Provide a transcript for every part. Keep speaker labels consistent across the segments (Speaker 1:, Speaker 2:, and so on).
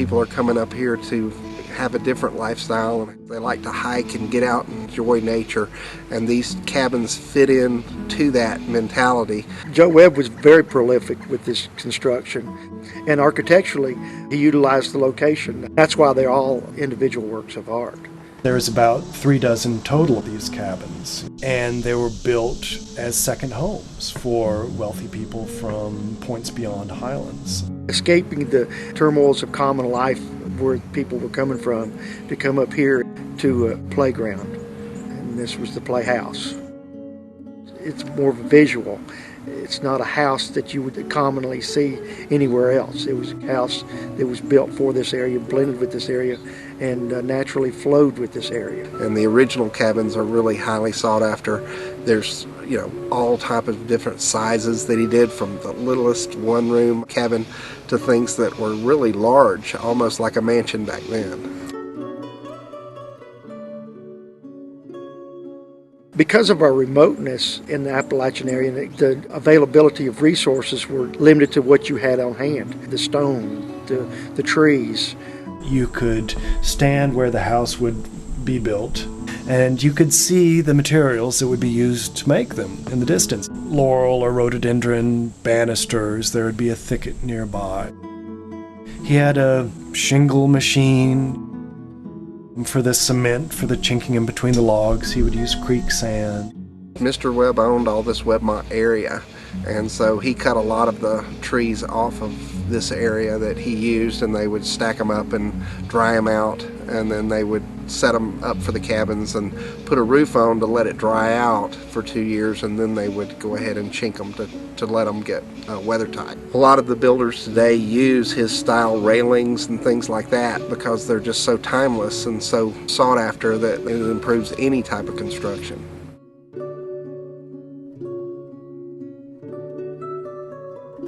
Speaker 1: people are coming up here to have a different lifestyle. They like to hike and get out and enjoy nature, and these cabins fit in to that mentality.
Speaker 2: Joe Webb was very prolific with this construction, and architecturally he utilized the location. That's why they're all individual works of art.
Speaker 3: There's about 36 total of these cabins, and they were built as second homes for wealthy people from points beyond Highlands.
Speaker 2: Escaping the turmoils of common life where people were coming from to come up here to a playground, and this was the playhouse. It's more of a visual. It's not a house that you would commonly see anywhere else. It was a house that was built for this area, blended with this area, and naturally flowed with this area.
Speaker 1: And the original cabins are really highly sought after. There's, all type of different sizes that he did, from the littlest one-room cabin to things that were really large, almost like a mansion back then.
Speaker 2: Because of our remoteness in the Appalachian area, the availability of resources were limited to what you had on hand. The stone, the trees.
Speaker 3: You could stand where the house would be built, and you could see the materials that would be used to make them in the distance. Laurel or rhododendron banisters, there would be a thicket nearby. He had a shingle machine. For the cement, for the chinking in between the logs, he would use creek sand.
Speaker 1: Mr. Webb owned all this Webmont area, and so he cut a lot of the trees off of this area that he used, and they would stack them up and dry them out, and then they would set them up for the cabins and put a roof on to let it dry out for 2 years, and then they would go ahead and chink them to let them get weather tight. A lot of the builders today use his style railings and things like that because they're just so timeless and so sought after that it improves any type of construction.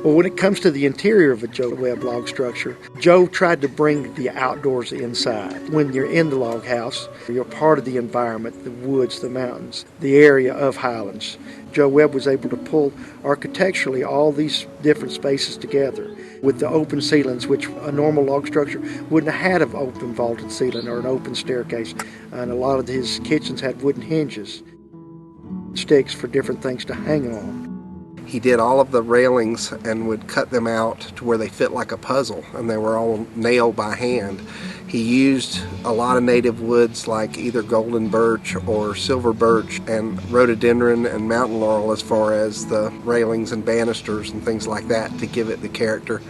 Speaker 2: Well, when it comes to the interior of a Joe Webb log structure, Joe tried to bring the outdoors inside. When you're in the log house, you're part of the environment, the woods, the mountains, the area of Highlands. Joe Webb was able to pull architecturally all these different spaces together with the open ceilings, which a normal log structure wouldn't have had an open vaulted ceiling or an open staircase. And a lot of his kitchens had wooden hinges, sticks for different things to hang on.
Speaker 1: He did all of the railings and would cut them out to where they fit like a puzzle, and they were all nailed by hand. He used a lot of native woods like either golden birch or silver birch and rhododendron and mountain laurel as far as the railings and banisters and things like that to give it the character.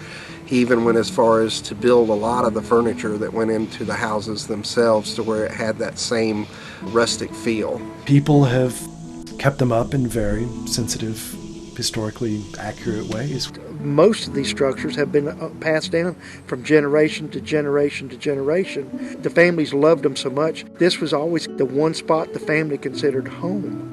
Speaker 1: He even went as far as to build a lot of the furniture that went into the houses themselves to where it had that same rustic feel.
Speaker 3: People have kept them up in very sensitive, historically accurate ways.
Speaker 2: Most of these structures have been passed down from generation to generation to generation. The families loved them so much. This was always the one spot the family considered home.